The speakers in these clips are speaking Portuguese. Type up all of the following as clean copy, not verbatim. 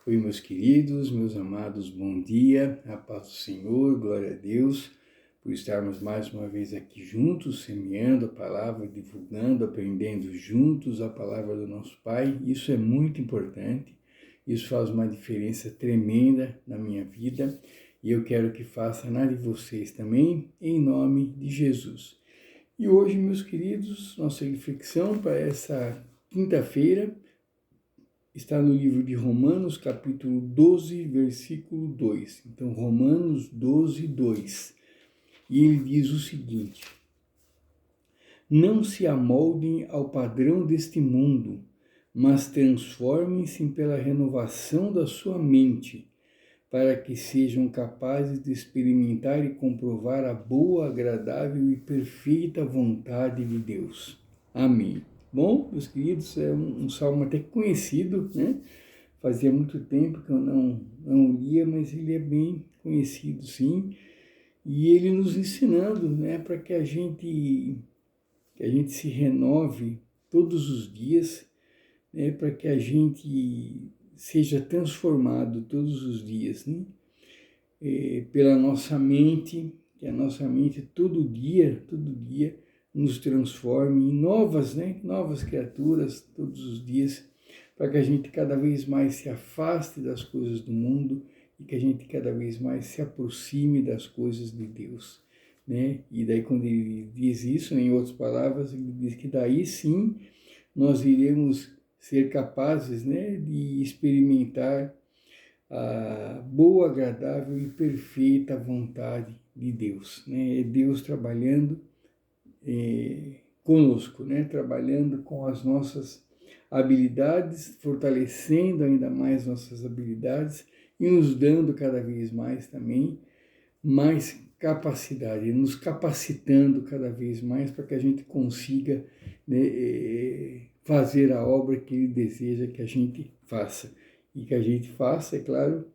Oi, meus queridos, meus amados, bom dia, a paz do Senhor, glória a Deus, por estarmos mais uma vez aqui juntos, semeando a palavra, divulgando, aprendendo juntos a palavra do nosso Pai. Isso é muito importante, isso faz uma diferença tremenda na minha vida e eu quero que faça na de vocês também, em nome de Jesus. E hoje, meus queridos, nossa reflexão para essa quinta-feira está no livro de Romanos, capítulo 12, versículo 2. Então, Romanos 12, 2. E ele diz o seguinte: não se amoldem ao padrão deste mundo, mas transformem-se pela renovação da sua mente, para que sejam capazes de experimentar e comprovar a boa, agradável e perfeita vontade de Deus. Amém. Bom, meus queridos, é um salmo até conhecido, né? Fazia muito tempo que eu não lia, mas ele é bem conhecido, sim. E ele nos ensinando, né, para que a gente se renove todos os dias, né, para que a gente seja transformado todos os dias, né? Pela nossa mente, que a nossa mente todo dia nos transforme em novas criaturas todos os dias, para que a gente cada vez mais se afaste das coisas do mundo e que a gente cada vez mais se aproxime das coisas de Deus, né? E daí quando ele diz isso, em outras palavras, ele diz que daí sim nós iremos ser capazes, né, de experimentar a boa, agradável e perfeita vontade de Deus, né? É Deus trabalhando conosco, né? Trabalhando com as nossas habilidades, fortalecendo ainda mais nossas habilidades e nos dando cada vez mais também mais capacidade, nos capacitando cada vez mais para que a gente consiga, né, fazer a obra que Ele deseja que a gente faça. E que a gente faça, é claro,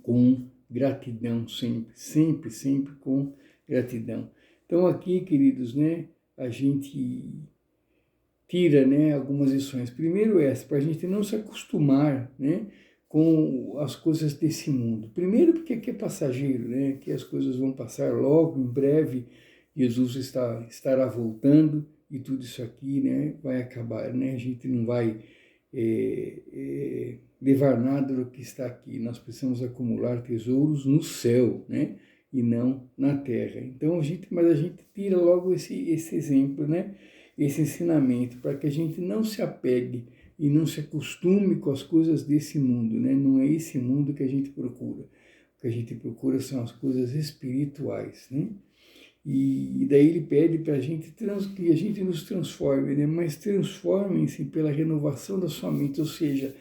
com gratidão sempre com gratidão. Então aqui, queridos, né, a gente tira, né, algumas lições. Primeiro essa, para a gente não se acostumar, né, com as coisas desse mundo. Primeiro porque aqui é passageiro, né, que as coisas vão passar logo, em breve, Jesus estará voltando e tudo isso aqui, né, vai acabar, né, a gente não vai levar nada do que está aqui. Nós precisamos acumular tesouros no céu, né, e não na terra. Então mas a gente tira logo esse exemplo, né, esse ensinamento, para que a gente não se apegue e não se acostume com as coisas desse mundo, né? Não é esse mundo que a gente procura. O que a gente procura são as coisas espirituais, né? E daí ele pede para que a gente nos transforme, né? Mas transformem-se pela renovação da sua mente, ou seja,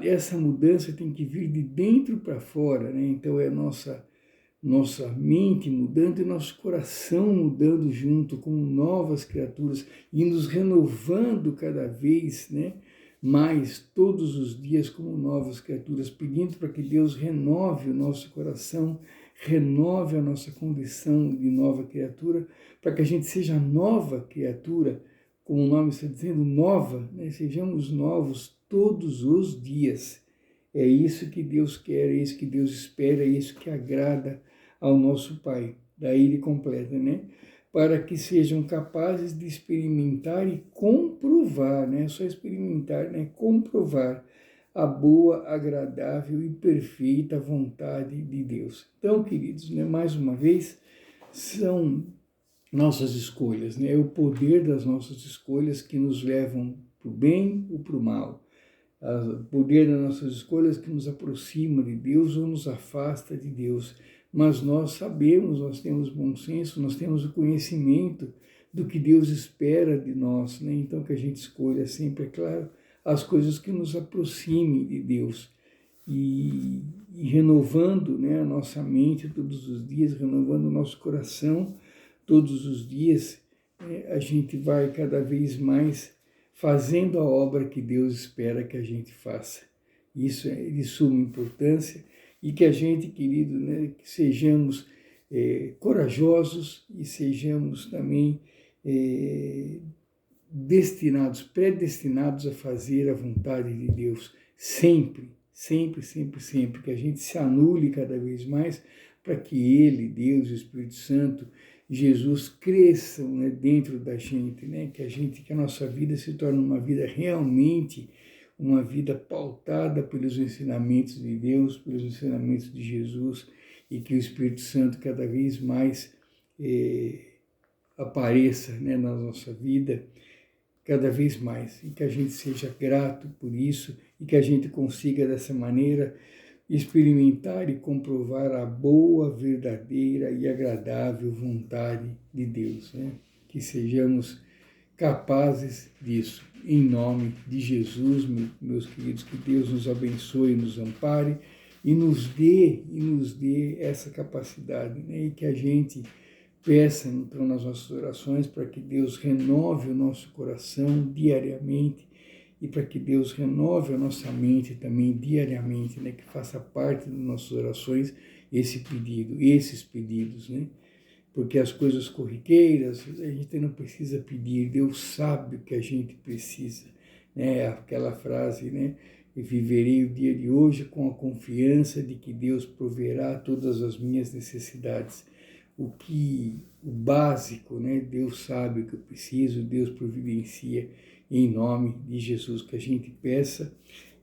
essa mudança tem que vir de dentro para fora, né? Então é nossa mente mudando e nosso coração mudando junto, como novas criaturas, e nos renovando cada vez, né, mais, todos os dias, como novas criaturas, pedindo para que Deus renove o nosso coração, renove a nossa condição de nova criatura, para que a gente seja nova criatura, como o nome está dizendo, nova, né, sejamos novos todos os dias. É isso que Deus quer, é isso que Deus espera, é isso que agrada ao nosso Pai. Daí ele completa, né? Para que sejam capazes de experimentar e comprovar, né? Só experimentar, né? Comprovar a boa, agradável e perfeita vontade de Deus. Então, queridos, né? Mais uma vez, são nossas escolhas, né? É o poder das nossas escolhas que nos levam para o bem ou para o mal. O poder das nossas escolhas que nos aproxima de Deus ou nos afasta de Deus. Mas nós sabemos, nós temos bom senso, nós temos o conhecimento do que Deus espera de nós, né? Então que a gente escolha sempre, é claro, as coisas que nos aproximem de Deus. E renovando, né, a nossa mente todos os dias, renovando o nosso coração todos os dias, a gente vai cada vez mais fazendo a obra que Deus espera que a gente faça. Isso é de suma importância e que a gente, querido, né, que sejamos corajosos e sejamos também predestinados a fazer a vontade de Deus, sempre, sempre, sempre, sempre, que a gente se anule cada vez mais para que Ele, Deus, o Espírito Santo, Jesus cresçam, né, dentro da gente, né, que a nossa vida se torne uma vida realmente, uma vida pautada pelos ensinamentos de Deus, pelos ensinamentos de Jesus, e que o Espírito Santo cada vez mais apareça, né, na nossa vida, cada vez mais, e que a gente seja grato por isso, e que a gente consiga dessa maneira experimentar e comprovar a boa, verdadeira e agradável vontade de Deus, né? Que sejamos capazes disso. Em nome de Jesus, meus queridos, que Deus nos abençoe, nos ampare e nos dê essa capacidade, né? E que a gente peça, então, nas nossas orações, para que Deus renove o nosso coração diariamente, e para que Deus renove a nossa mente também diariamente, né? Que faça parte das nossas orações esse pedido, esses pedidos, né? Porque as coisas corriqueiras a gente não precisa pedir, Deus sabe o que a gente precisa, né? Aquela frase, né? E viverei o dia de hoje com a confiança de que Deus proverá todas as minhas necessidades. O básico, né? Deus sabe o que eu preciso, Deus providencia, em nome de Jesus, que a gente peça,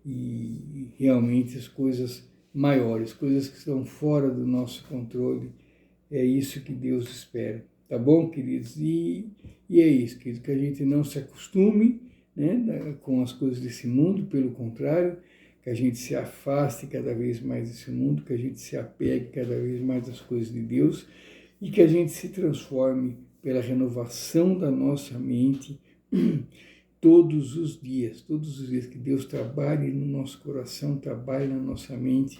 e realmente as coisas maiores, coisas que estão fora do nosso controle, é isso que Deus espera, tá bom, queridos? E é isso, queridos, que a gente não se acostume, né, com as coisas desse mundo, pelo contrário, que a gente se afaste cada vez mais desse mundo, que a gente se apegue cada vez mais às coisas de Deus, e que a gente se transforme pela renovação da nossa mente todos os dias, que Deus trabalhe no nosso coração, trabalhe na nossa mente,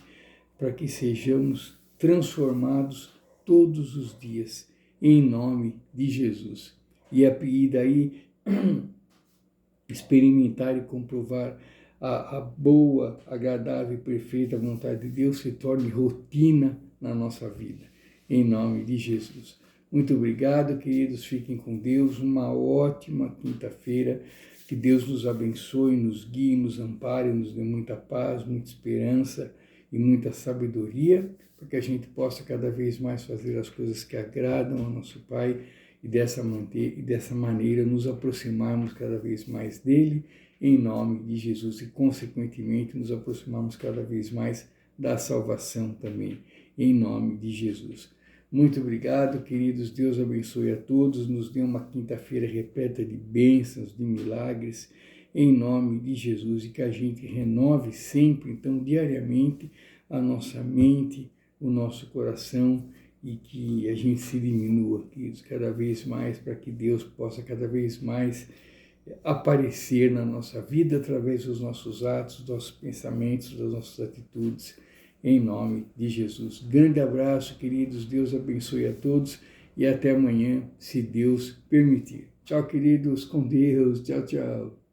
para que sejamos transformados todos os dias, em nome de Jesus. E daí experimentar e comprovar a boa, agradável e perfeita vontade de Deus se torne rotina na nossa vida, em nome de Jesus. Muito obrigado, queridos, fiquem com Deus, uma ótima quinta-feira, que Deus nos abençoe, nos guie, nos ampare, nos dê muita paz, muita esperança e muita sabedoria, para que a gente possa cada vez mais fazer as coisas que agradam ao nosso Pai, e dessa maneira nos aproximarmos cada vez mais dele, em nome de Jesus, e consequentemente nos aproximarmos cada vez mais da salvação também, em nome de Jesus. Muito obrigado, queridos, Deus abençoe a todos, nos dê uma quinta-feira repleta de bênçãos, de milagres, em nome de Jesus, e que a gente renove sempre, então, diariamente, a nossa mente, o nosso coração, e que a gente se diminua, queridos, cada vez mais, para que Deus possa cada vez mais aparecer na nossa vida através dos nossos atos, dos nossos pensamentos, das nossas atitudes, em nome de Jesus. Grande abraço, queridos, Deus abençoe a todos e até amanhã, se Deus permitir. Tchau, queridos, com Deus, tchau, tchau.